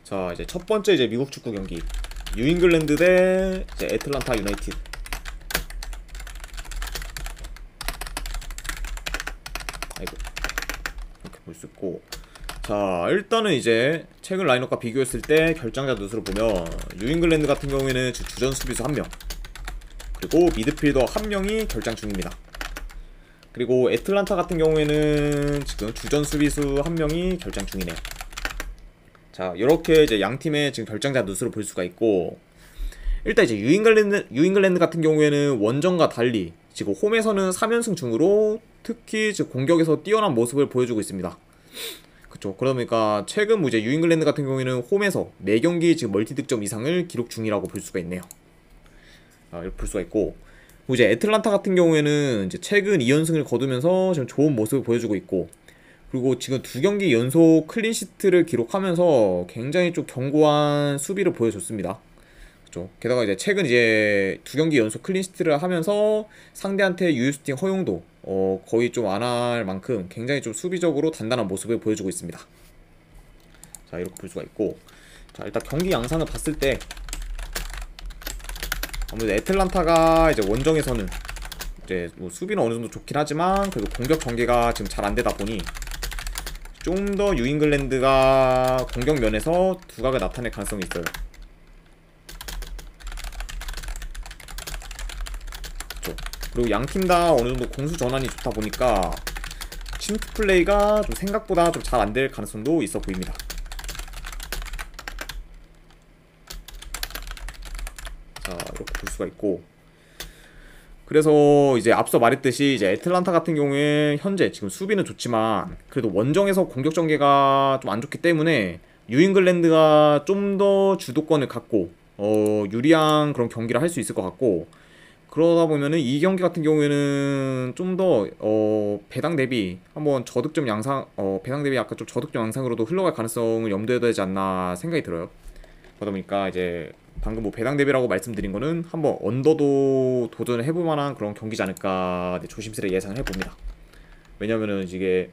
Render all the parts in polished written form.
자, 이제 첫 번째 이제 미국 축구 경기 뉴잉글랜드 대 이제 애틀란타 유나이티드. 아이고, 이렇게 볼 수 있고, 자 일단은 이제 최근 라인업과 비교했을 때 결정자 누수를 보면 뉴잉글랜드 같은 경우에는 주전 수비수 1명, 그리고 미드필더 1명이 결장 중입니다. 그리고 애틀란타 같은 경우에는 지금 주전 수비수 1명이 결장 중이네요. 자, 이렇게 이제 양 팀의 지금 결정자 누수를 볼 수가 있고, 일단 이제 뉴잉글랜드 같은 경우에는 원정과 달리 지금 홈에서는 3연승 중으로 특히 지금 공격에서 뛰어난 모습을 보여주고 있습니다. 그쵸. 그러니까 최근 이제 뉴잉글랜드 같은 경우에는 홈에서 4경기 지금 멀티득점 이상을 기록 중이라고 볼 수가 있네요. 이렇게 볼 수가 있고, 이제 애틀란타 같은 경우에는 이제 최근 2연승을 거두면서 지금 좋은 모습을 보여주고 있고, 그리고 지금 2경기 연속 클린시트를 기록하면서 굉장히 좀 견고한 수비를 보여줬습니다. 그쵸. 게다가 이제 최근 이제 2경기 연속 클린시트를 하면서 상대한테 유효슈팅 허용도 거의 좀 안 할 만큼 굉장히 좀 수비적으로 단단한 모습을 보여주고 있습니다. 자, 이렇게 볼 수가 있고, 자 일단 경기 양상을 봤을 때 아무래도 애틀란타가 이제 원정에서는 이제 뭐 수비는 어느 정도 좋긴 하지만 그래도 공격 전개가 지금 잘 안 되다 보니 좀 더 뉴잉글랜드가 공격 면에서 두각을 나타낼 가능성이 있어요. 그쵸. 그리고 양 팀 다 어느 정도 공수 전환이 좋다 보니까 침투 플레이가 좀 생각보다 좀 잘 안 될 가능성도 있어 보입니다. 자, 이렇게 볼 수가 있고, 그래서 이제 앞서 말했듯이 이제 애틀란타 같은 경우에 현재 지금 수비는 좋지만 그래도 원정에서 공격 전개가 좀 안 좋기 때문에 뉴잉글랜드가 좀 더 주도권을 갖고 유리한 그런 경기를 할 수 있을 것 같고, 그러다 보면은 이 경기 같은 경우에는 좀 더 배당 대비 한번 저득점 양상 배당 대비 약간 좀 저득점 양상으로도 흘러갈 가능성을 염두에 둬야 되지 않나 생각이 들어요. 그러다 보니까 이제 방금 뭐 배당 대비라고 말씀드린 거는 한번 언더도 도전을 해볼 만한 그런 경기지 않을까 조심스레 예상을 해봅니다. 왜냐면은 이게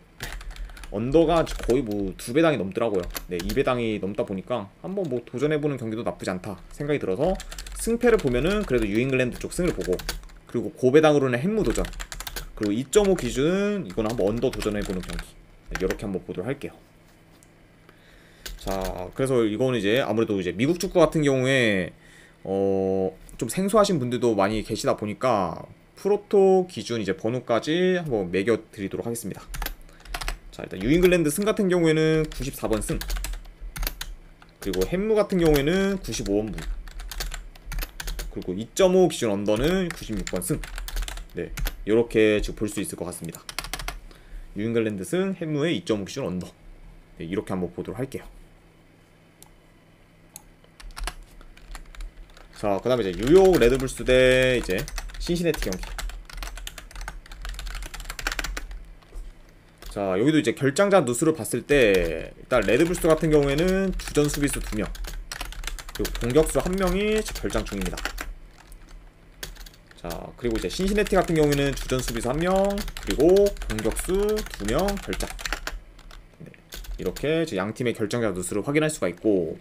언더가 거의 뭐 2배당이 넘더라고요. 네, 2배당이 넘다 보니까 한번 뭐 도전해보는 경기도 나쁘지 않다 생각이 들어서 승패를 보면은 그래도 뉴잉글랜드 쪽 승을 보고, 그리고 고배당으로는 햄무 도전, 그리고 2.5 기준은 이거는 한번 언더 도전해보는 경기, 네, 이렇게 한번 보도록 할게요. 자, 그래서 이거는 이제 아무래도 이제 미국 축구 같은 경우에 좀 생소하신 분들도 많이 계시다 보니까 프로토 기준 이제 번호까지 한번 매겨 드리도록 하겠습니다. 자, 일단 뉴잉글랜드 승 같은 경우에는 94번 승, 그리고 햄무 같은 경우에는 95원 무, 그리고 2.5 기준 언더는 96번 승. 네, 이렇게 지금 볼 수 있을 것 같습니다. 뉴잉글랜드 승, 햄무의 2.5 기준 언더. 네, 이렇게 한번 보도록 할게요. 자, 그 다음에 이제 뉴욕 레드불스 대 이제 신시내티 경기. 자, 여기도 이제 결장자 누수를 봤을 때 일단 레드불스 같은 경우에는 주전 수비수 2명, 그리고 공격수 1명이 결장 중입니다. 자, 그리고 이제 신시내티 같은 경우에는 주전 수비수 1명, 그리고 공격수 2명 결장. 네, 이렇게 양 팀의 결정자 누수를 확인할 수가 있고,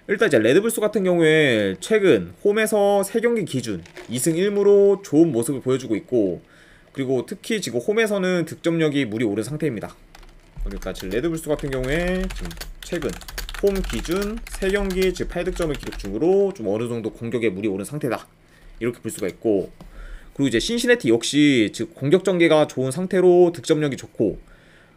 일단 이제 레드불스 같은 경우에 최근 홈에서 3경기 기준 2승 1무로 좋은 모습을 보여주고 있고, 그리고 특히 지금 홈에서는 득점력이 물이 오른 상태입니다. 그러니까 지금 레드불스 같은 경우에 지금 최근 홈 기준 3경기 지금 8득점을 기록 중으로 좀 어느 정도 공격에 물이 오른 상태다, 이렇게 볼 수가 있고, 그리고 이제 신시내티 역시 즉 공격 전개가 좋은 상태로 득점력이 좋고,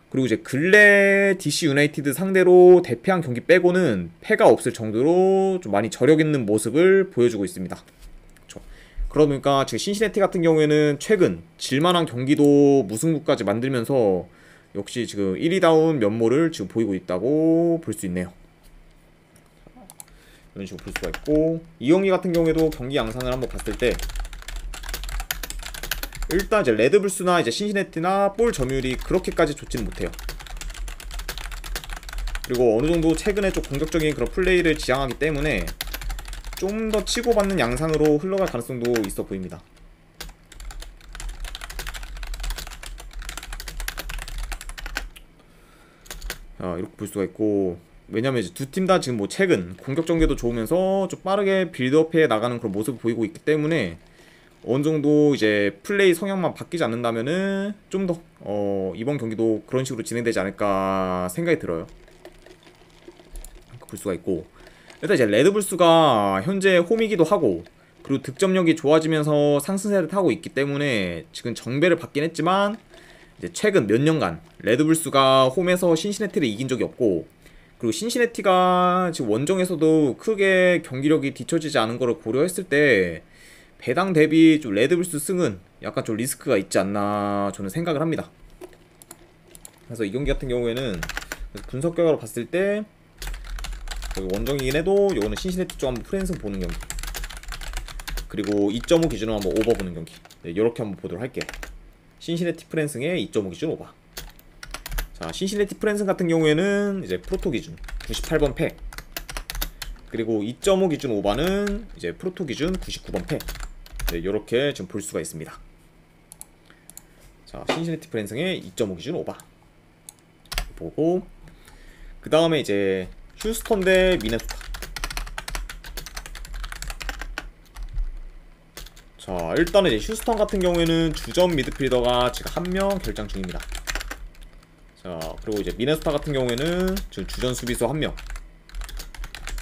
그리고 이제 근래 DC 유나이티드 상대로 대패한 경기 빼고는 패가 없을 정도로 좀 많이 저력 있는 모습을 보여주고 있습니다. 그렇죠. 그러니까 지금 신시내티 같은 경우에는 최근 질만한 경기도 무승부까지 만들면서 역시 지금 1위다운 면모를 지금 보이고 있다고 볼 수 있네요. 이런 식으로 볼 수가 있고, 이 경기 같은 경우에도 경기 양상을 한번 봤을 때 일단 이제 레드불스나 이제 신시내티나 볼 점유율이 그렇게까지 좋지는 못해요. 그리고 어느 정도 최근에 좀 공격적인 그런 플레이를 지향하기 때문에 좀 더 치고받는 양상으로 흘러갈 가능성도 있어 보입니다. 이렇게 볼 수가 있고, 왜냐면 이제 두 팀 다 지금 뭐 최근 공격 전개도 좋으면서 좀 빠르게 빌드업해 나가는 그런 모습을 보이고 있기 때문에 어느 정도 이제 플레이 성향만 바뀌지 않는다면은 좀 더 이번 경기도 그런 식으로 진행되지 않을까 생각이 들어요. 볼 수가 있고, 일단 이제 레드불스가 현재 홈이기도 하고 그리고 득점력이 좋아지면서 상승세를 타고 있기 때문에 지금 정배를 받긴 했지만 이제 최근 몇 년간 레드불스가 홈에서 신시내티를 이긴 적이 없고, 그리고 신시내티가 지금 원정에서도 크게 경기력이 뒤처지지 않은 거를 고려했을 때 배당 대비 좀 레드불스 승은 약간 좀 리스크가 있지 않나 저는 생각을 합니다. 그래서 이 경기 같은 경우에는 분석 결과로 봤을 때 원정이긴 해도 이거는 신시내티 쪽 한번 프랜승 보는 경기, 그리고 2.5 기준으로 한번 오버 보는 경기, 네, 이렇게 한번 보도록 할게요. 신시내티 프랜승의 2.5 기준 오버. 자, 신시내티 프랜승 같은 경우에는 이제 프로토 기준 98번 패, 그리고 2.5 기준 오버는 이제 프로토 기준 99번 패. 네, 이렇게 지금 볼 수가 있습니다. 자, 신시내티 프랜승의 2.5 기준 오버 보고, 그 다음에 이제 휴스턴 대 미네소타. 자, 일단은 이제 휴스턴 같은 경우에는 주전 미드필더가 지금 1명 결장 중입니다. 자, 그리고 이제 미네소타 같은 경우에는 지금 주전 수비수 1명,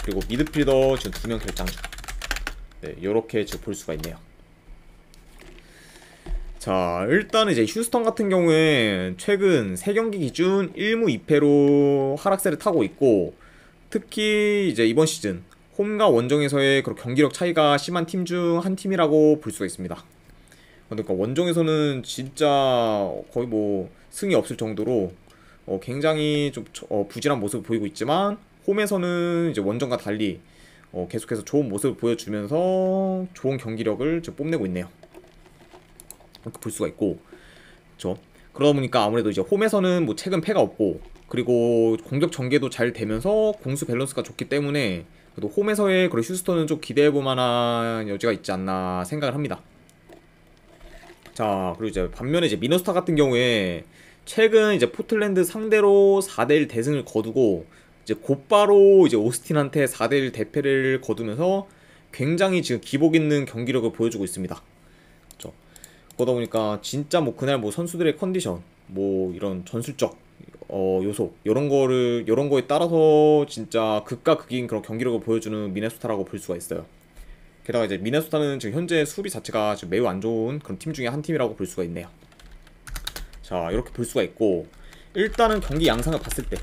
그리고 미드필더 지금 2명 결장 중. 네, 요렇게 지금 볼 수가 있네요. 자, 일단은 이제 휴스턴 같은 경우에 최근 3경기 기준 1무 2패로 하락세를 타고 있고, 특히 이제 이번 시즌 홈과 원정에서의 그런 경기력 차이가 심한 팀 중 한 팀이라고 볼 수가 있습니다. 그러니까 원정에서는 진짜 거의 뭐 승이 없을 정도로 굉장히 좀 부진한 모습을 보이고 있지만, 홈에서는 이제 원정과 달리 계속해서 좋은 모습을 보여주면서 좋은 경기력을 좀 뽐내고 있네요. 이렇게 볼 수가 있고, 그렇죠? 그러다 보니까 아무래도 이제 홈에서는 뭐 최근 패가 없고, 그리고 공격 전개도 잘 되면서 공수 밸런스가 좋기 때문에 그래도 홈에서의 그런 휴스턴은 좀 기대해볼 만한 여지가 있지 않나 생각을 합니다. 자, 그리고 이제 반면에 이제 미네소타 같은 경우에 최근 이제 포틀랜드 상대로 4대1 대승을 거두고 이제 곧바로 이제 오스틴한테 4대1 대패를 거두면서 굉장히 지금 기복 있는 경기력을 보여주고 있습니다. 그렇죠? 그러다 보니까 진짜 뭐 그날 뭐 선수들의 컨디션, 뭐 이런 전술적 요소, 요런 거에 따라서 진짜 극과 극인 그런 경기력을 보여주는 미네소타라고 볼 수가 있어요. 게다가 이제 미네소타는 지금 현재 수비 자체가 지금 매우 안 좋은 그런 팀 중에 한 팀이라고 볼 수가 있네요. 자, 이렇게 볼 수가 있고, 일단은 경기 양상을 봤을 때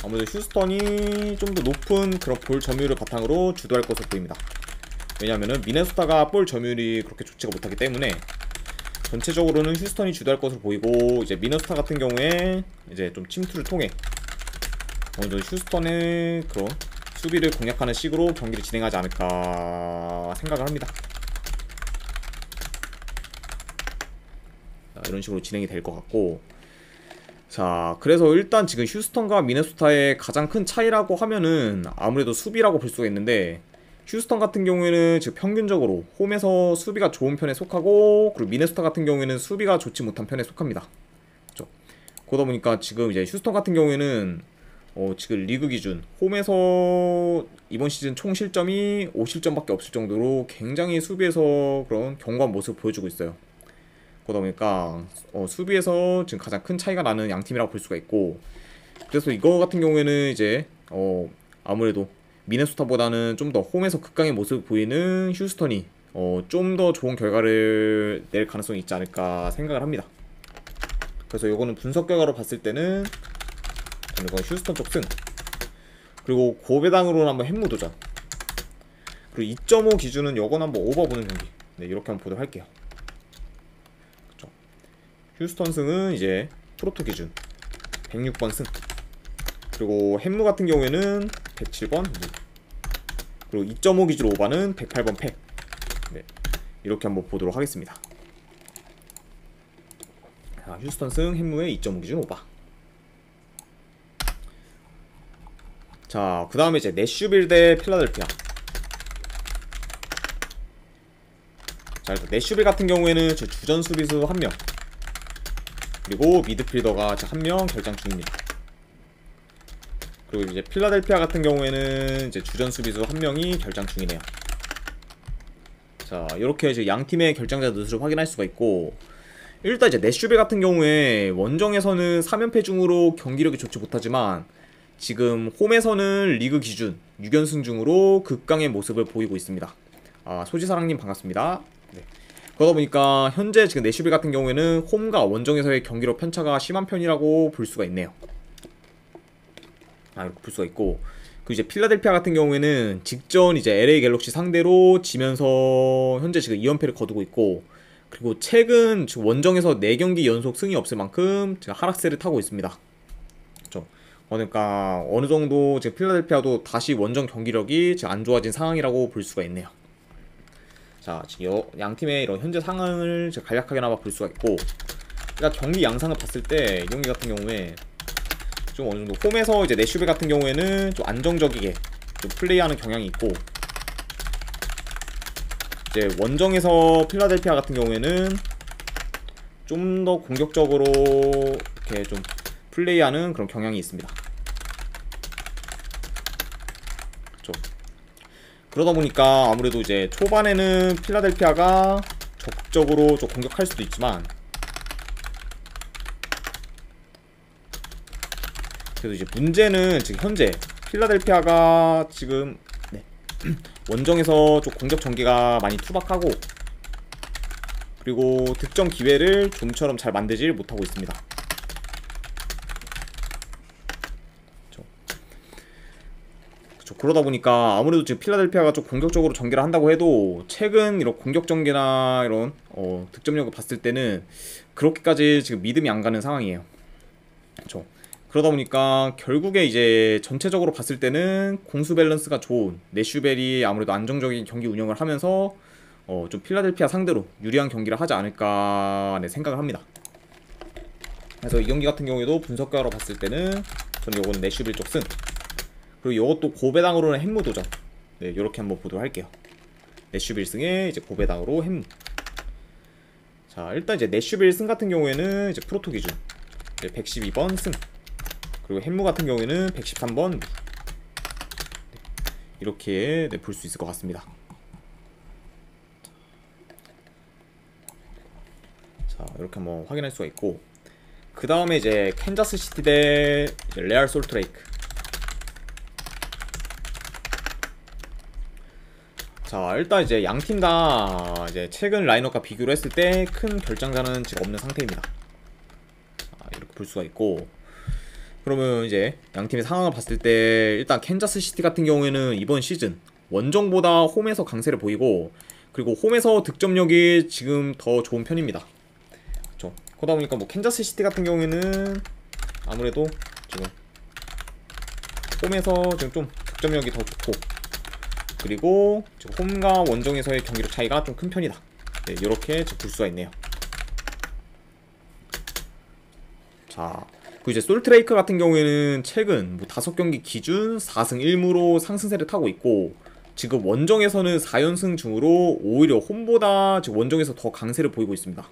아무래도 휴스턴이 좀 더 높은 그런 볼 점유율을 바탕으로 주도할 것으로 보입니다. 왜냐면은 미네소타가 볼 점유율이 그렇게 좋지가 못하기 때문에 전체적으로는 휴스턴이 주도할 것으로 보이고, 이제 미네소타 같은 경우에 이제 좀 침투를 통해 어느 정도 휴스턴의 그런 수비를 공략하는 식으로 경기를 진행하지 않을까 생각을 합니다. 자, 이런 식으로 진행이 될 것 같고, 자, 그래서 일단 지금 휴스턴과 미네소타의 가장 큰 차이라고 하면은 아무래도 수비라고 볼 수가 있는데, 휴스턴 같은 경우에는 지금 평균적으로 홈에서 수비가 좋은 편에 속하고, 그리고 미네소타 같은 경우에는 수비가 좋지 못한 편에 속합니다. 그렇죠? 그러다 보니까 지금 이제 휴스턴 같은 경우에는 지금 리그 기준 홈에서 이번 시즌 총 실점이 5실점밖에 없을 정도로 굉장히 수비에서 그런 견고한 모습을 보여주고 있어요. 그러다 보니까 수비에서 지금 가장 큰 차이가 나는 양 팀이라고 볼 수가 있고, 그래서 이거 같은 경우에는 이제 아무래도 미네소타보다는 좀 더 홈에서 극강의 모습을 보이는 휴스턴이 좀 더 좋은 결과를 낼 가능성이 있지 않을까 생각을 합니다. 그래서 이거는 분석 결과로 봤을 때는 이건 휴스턴 쪽 승, 그리고 고배당으로는 한번 햄무 도전, 그리고 2.5 기준은 이건 한번 오버 보는 경기. 네, 이렇게 한번 보도록 할게요. 그쵸? 휴스턴 승은 이제 프로토 기준 106번 승, 그리고 햄무 같은 경우에는 107번 무, 그리고 2.5 기준 오버는 108번 패. 네, 이렇게 한번 보도록 하겠습니다. 자, 휴스턴 승 햄무의 2.5 기준 오버. 자, 그 다음에 이제 내슈빌 대 필라델피아. 자, 일단 내슈빌 같은 경우에는 주전 수비수 1명, 그리고 미드필더가 1명 결장 중입니다. 그리고 이제 필라델피아 같은 경우에는 이제 주전 수비수 한 명이 결장 중이네요. 자, 이렇게 이제 양 팀의 결장자 누수를 확인할 수가 있고, 일단 이제 내슈빌 같은 경우에 원정에서는 3연패 중으로 경기력이 좋지 못하지만 지금 홈에서는 리그 기준 6연승 중으로 극강의 모습을 보이고 있습니다. 아, 소지사랑님 반갑습니다. 네. 그러다 보니까 현재 지금 내슈빌 같은 경우에는 홈과 원정에서의 경기력 편차가 심한 편이라고 볼 수가 있네요. 아, 이렇게 볼 수가 있고, 그 이제 필라델피아 같은 경우에는 직전 이제 LA 갤럭시 상대로 지면서 현재 지금 2연패를 거두고 있고, 그리고 최근 원정에서 4경기 연속 승이 없을 만큼 지금 하락세를 타고 있습니다. 그렇죠. 그러니까 어느 정도 지금 필라델피아도 다시 원정 경기력이 지금 안 좋아진 상황이라고 볼 수가 있네요. 자, 지금 양 팀의 이런 현재 상황을 간략하게나마 볼 수가 있고, 그러니까 경기 양상을 봤을 때 이 경기 같은 경우에 좀 어느 정도 홈에서 이제 내슈빌 같은 경우에는 좀 안정적이게 좀 플레이하는 경향이 있고, 이제 원정에서 필라델피아 같은 경우에는 좀 더 공격적으로 이렇게 좀 플레이하는 그런 경향이 있습니다. 그렇죠. 그러다 보니까 아무래도 이제 초반에는 필라델피아가 적극적으로 좀 공격할 수도 있지만, 그래도 이제 문제는 지금 현재 필라델피아가 지금 원정에서 좀 공격 전개가 많이 투박하고, 그리고 득점 기회를 좀처럼 잘 만들지 못하고 있습니다. 그쵸. 그러다 보니까 아무래도 지금 필라델피아가 좀 공격적으로 전개를 한다고 해도 최근 이런 공격 전개나 이런 득점력을 봤을 때는 그렇게까지 지금 믿음이 안 가는 상황이에요. 그쵸. 그러다 보니까 결국에 이제 전체적으로 봤을 때는 공수 밸런스가 좋은 내슈벨이 아무래도 안정적인 경기 운영을 하면서 좀 필라델피아 상대로 유리한 경기를 하지 않을까 생각을 합니다. 그래서 이 경기 같은 경우에도 분석 결과로 봤을 때는 저는 요거는 내슈벨 쪽 승, 그리고 이것도 고배당으로는 햄무 도전, 네, 요렇게 한번 보도록 할게요. 내슈빌 승에 이제 고배당으로 햄무. 자, 일단 이제 내슈빌 승 같은 경우에는 이제 프로토 기준 112번 승, 그리고 햄무 같은 경우에는 113번. 네, 이렇게 볼 수 있을 것 같습니다. 자, 이렇게 한번 확인할 수가 있고, 그 다음에 이제 캔자스 시티 대 레알 솔트레이크. 자, 일단 이제 양 팀 다 이제 최근 라인업과 비교를 했을 때 큰 결장자는 지금 없는 상태입니다. 이렇게 볼 수가 있고, 그러면 이제 양팀의 상황을 봤을 때 일단 캔자스 시티 같은 경우에는 이번 시즌 원정보다 홈에서 강세를 보이고, 그리고 홈에서 득점력이 지금 더 좋은 편입니다. 그렇죠. 그러다 보니까 뭐 캔자스 시티 같은 경우에는 아무래도 지금 홈에서 지금 좀 득점력이 더 좋고, 그리고 지금 홈과 원정에서의 경기력 차이가 좀 큰 편이다. 네, 이렇게 볼 수가 있네요. 자, 그 이제 솔트레이크 같은 경우에는 최근 뭐 5경기 기준 4승 1무로 상승세를 타고 있고, 지금 원정에서는 4연승 중으로 오히려 홈보다 지금 원정에서 더 강세를 보이고 있습니다.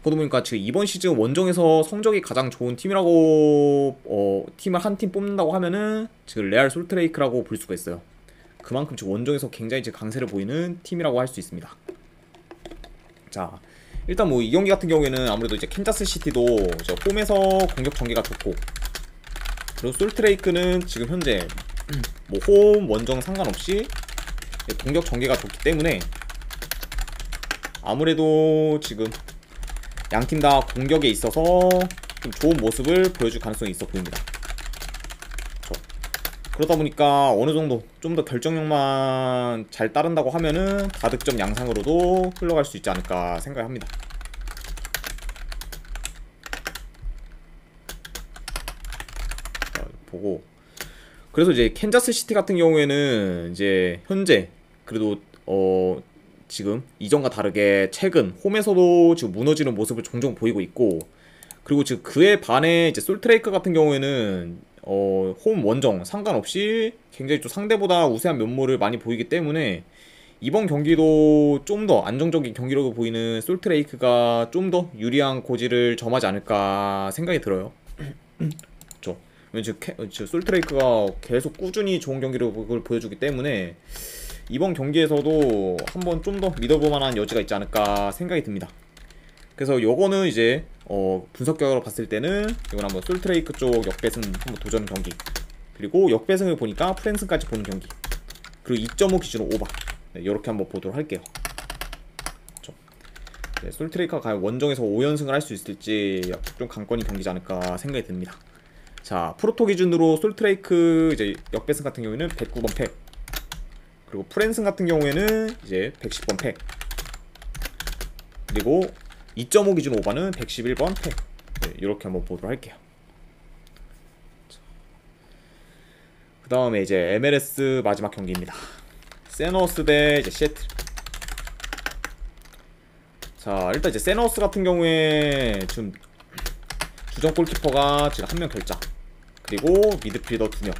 그러다 보니까 지금 이번 시즌 원정에서 성적이 가장 좋은 팀이라고 팀을 한 팀 뽑는다고 하면은 지금 레알 솔트레이크라고 볼 수가 있어요. 그만큼 지금 원정에서 굉장히 지금 강세를 보이는 팀이라고 할 수 있습니다. 자, 일단 뭐 이 경기 같은 경우에는 아무래도 이제 캔자스 시티도 홈에서 공격 전개가 좋고, 그리고 솔트레이크는 지금 현재 뭐 홈 원정 상관없이 공격 전개가 좋기 때문에 아무래도 지금 양팀 다 공격에 있어서 좀 좋은 모습을 보여줄 가능성이 있어 보입니다. 그러다 보니까 어느 정도 좀 더 결정력만 잘 따른다고 하면은 다득점 양상으로도 흘러갈 수 있지 않을까 생각합니다. 보고, 그래서 이제 캔자스 시티 같은 경우에는 이제 현재 그래도 지금 이전과 다르게 최근 홈에서도 지금 무너지는 모습을 종종 보이고 있고, 그리고 지금 그에 반해 이제 솔트레이크 같은 경우에는 홈 원정 상관없이 굉장히 좀 상대보다 우세한 면모를 많이 보이기 때문에 이번 경기도 좀 더 안정적인 경기력을 보이는 솔트레이크가 좀 더 유리한 고지를 점하지 않을까 생각이 들어요. 그렇죠. 지금 솔트레이크가 계속 꾸준히 좋은 경기를 보여주기 때문에 이번 경기에서도 한번 좀 더 믿어볼 만한 여지가 있지 않을까 생각이 듭니다. 그래서 요거는 이제 분석 결과로 봤을 때는 이건 한번 솔트레이크 쪽 역배승 한번 도전 경기, 그리고 역배승을 보니까 프랜승까지 보는 경기, 그리고 2.5 기준으로 오바, 네, 이렇게 한번 보도록 할게요. 네, 솔트레이크가 과연 원정에서 5연승을 할 수 있을지 좀 관건이 경기지 않을까 생각이 듭니다. 자, 프로토 기준으로 솔트레이크 이제 역배승 같은 경우에는 109번 팩, 그리고 프랜승 같은 경우에는 이제 110번 팩, 그리고 2.5 기준 오바는 111번 팩. 네, 이렇게 한번 보도록 할게요. 그 다음에 이제 MLS 마지막 경기입니다. 세너스 대 이제 시애틀. 자, 일단 이제 세너스 같은 경우에 지금 주전 골키퍼가 지금 1명 결장, 그리고 미드필더 2명,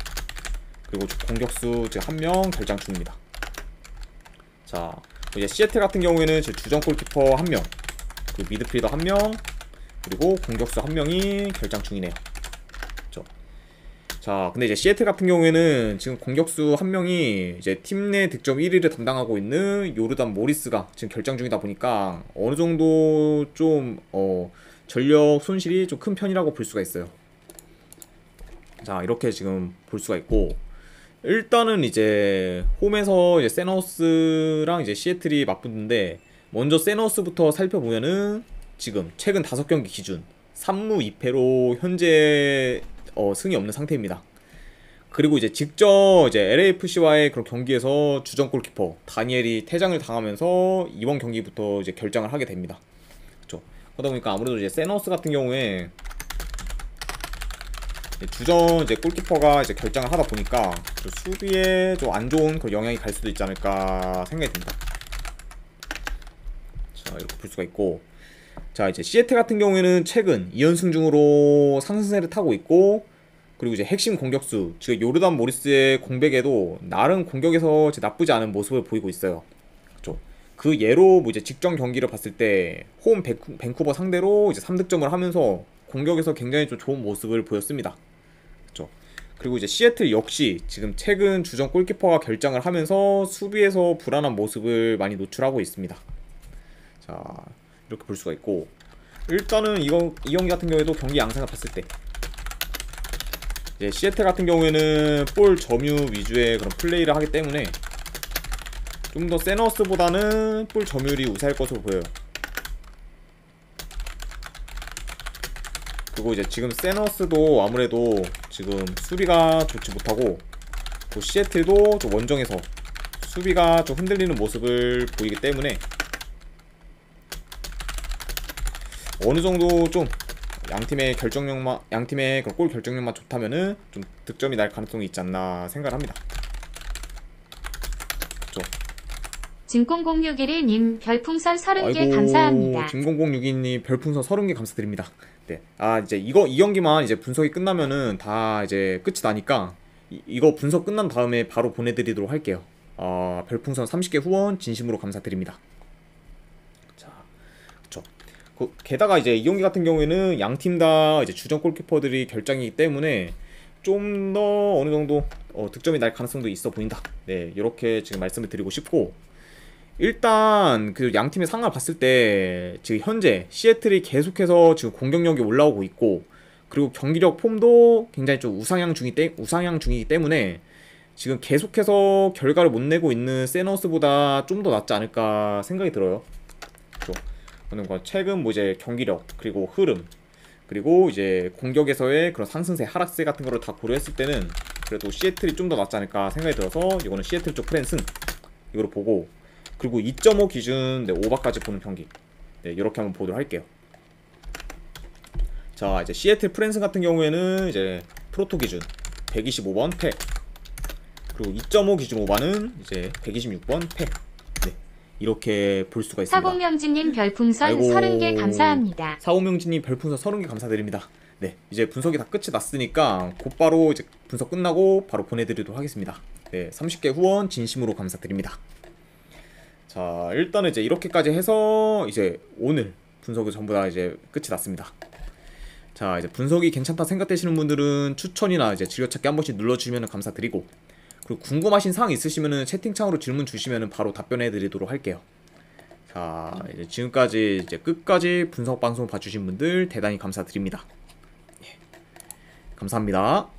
그리고 공격수 지금 1명 결장 중입니다. 자, 이제 시애틀 같은 경우에는 지금 주전 골키퍼 1명, 그 미드필더 1명, 그리고 공격수 1명이 결장 중이네요. 그렇죠? 자, 근데 이제 시애틀 같은 경우에는 지금 공격수 1명이 이제 팀 내 득점 1위를 담당하고 있는 요르단 모리스가 지금 결장 중이다 보니까 어느 정도 좀 전력 손실이 좀 큰 편이라고 볼 수가 있어요. 자, 이렇게 지금 볼 수가 있고, 일단은 이제 홈에서 이제 세너스랑 이제 시애틀이 맞붙는데, 먼저 세너스부터 살펴보면은 지금 최근 5경기 기준 3무 2패로 현재 승이 없는 상태입니다. 그리고 이제 직접 이제 LAFC와의 그런 경기에서 주전 골키퍼 다니엘이 퇴장을 당하면서 이번 경기부터 이제 결장을 하게 됩니다. 그렇죠? 그러다 보니까 아무래도 이제 세너스 같은 경우에 주전 이제 골키퍼가 이제 결장을 하다 보니까 수비에 좀 안 좋은 그런 영향이 갈 수도 있지 않을까 생각이 듭니다. 자, 이렇게 볼 수가 있고, 자, 이제 시애틀 같은 경우에는 최근 2연승 중으로 상승세를 타고 있고, 그리고 이제 핵심 공격수 지금 요르단 모리스의 공백에도 나름 공격에서 나쁘지 않은 모습을 보이고 있어요. 그렇죠? 그 예로 뭐 이제 직전 경기를 봤을 때 홈 밴쿠버 상대로 이제 3득점을 하면서 공격에서 굉장히 좀 좋은 모습을 보였습니다. 그렇죠? 그리고 이제 시애틀 역시 지금 최근 주전 골키퍼가 결장을 하면서 수비에서 불안한 모습을 많이 노출하고 있습니다. 자, 이렇게 볼 수가 있고, 일단은 이 경기 같은 경우에도 경기 양상을 봤을 때 이제 시애틀 같은 경우에는 볼 점유 위주의 그런 플레이를 하기 때문에 좀 더 세너스보다는 볼 점유율이 우세할 것으로 보여요. 그리고 이제 지금 세너스도 아무래도 지금 수비가 좋지 못하고, 또 시애틀도 좀 원정에서 수비가 좀 흔들리는 모습을 보이기 때문에 어느 정도 좀 양팀의 양팀의 골 결정력만 좋다면은 좀 득점이 날 가능성이 있지 않나 생각을 합니다. 그렇죠? 진공061님 별풍선 30개 감사합니다. 진공061님 별풍선 30개 감사드립니다. 네. 아, 이제 이 경기만 이제 분석이 끝나면은 다 이제 끝이 나니까 이거 분석 끝난 다음에 바로 보내드리도록 할게요. 별풍선 30개 후원 진심으로 감사드립니다. 자, 그쵸. 게다가 이제 이 경기 같은 경우에는 양팀 다 이제 주전 골키퍼들이 결장이기 때문에 좀 더 어느 정도 득점이 날 가능성도 있어 보인다. 네, 이렇게 지금 말씀을 드리고 싶고, 일단 그 양팀의 상황을 봤을 때 지금 현재 시애틀이 계속해서 지금 공격력이 올라오고 있고, 그리고 경기력 폼도 굉장히 좀 우상향 중이기 때문에 지금 계속해서 결과를 못 내고 있는 세너스보다 좀 더 낫지 않을까 생각이 들어요. 그렇죠? 최근 뭐 이제 경기력, 그리고 흐름, 그리고 이제 공격에서의 그런 상승세, 하락세 같은 거를 다 고려했을 때는 그래도 시애틀이 좀 더 낫지 않을까 생각이 들어서 이거는 시애틀 쪽 프랜승 이거를 보고, 그리고 2.5 기준 오바까지 보는 경기, 네, 이렇게 한번 보도록 할게요. 자, 이제 시애틀 프랜승 같은 경우에는 이제 프로토 기준 125번 팩, 그리고 2.5 기준 오바는 이제 126번 팩. 네, 이렇게 볼 수가 있습니다. 사공명진님 별풍선 30개 감사합니다. 사오명진님 별풍선 30개 감사드립니다. 네, 이제 분석이 다 끝이 났으니까 곧바로 이제 분석 끝나고 바로 보내드리도록 하겠습니다. 네, 30개 후원 진심으로 감사드립니다. 자, 일단은 이제 이렇게까지 해서 이제 오늘 분석이 전부 다 이제 끝이 났습니다. 자, 이제 분석이 괜찮다 생각되시는 분들은 추천이나 이제 즐겨찾기 한 번씩 눌러주시면 감사드리고, 그리고 궁금하신 사항 있으시면은 채팅창으로 질문 주시면은 바로 답변해 드리도록 할게요. 자, 이제 지금까지 이제 끝까지 분석 방송 봐주신 분들 대단히 감사드립니다. 예, 감사합니다.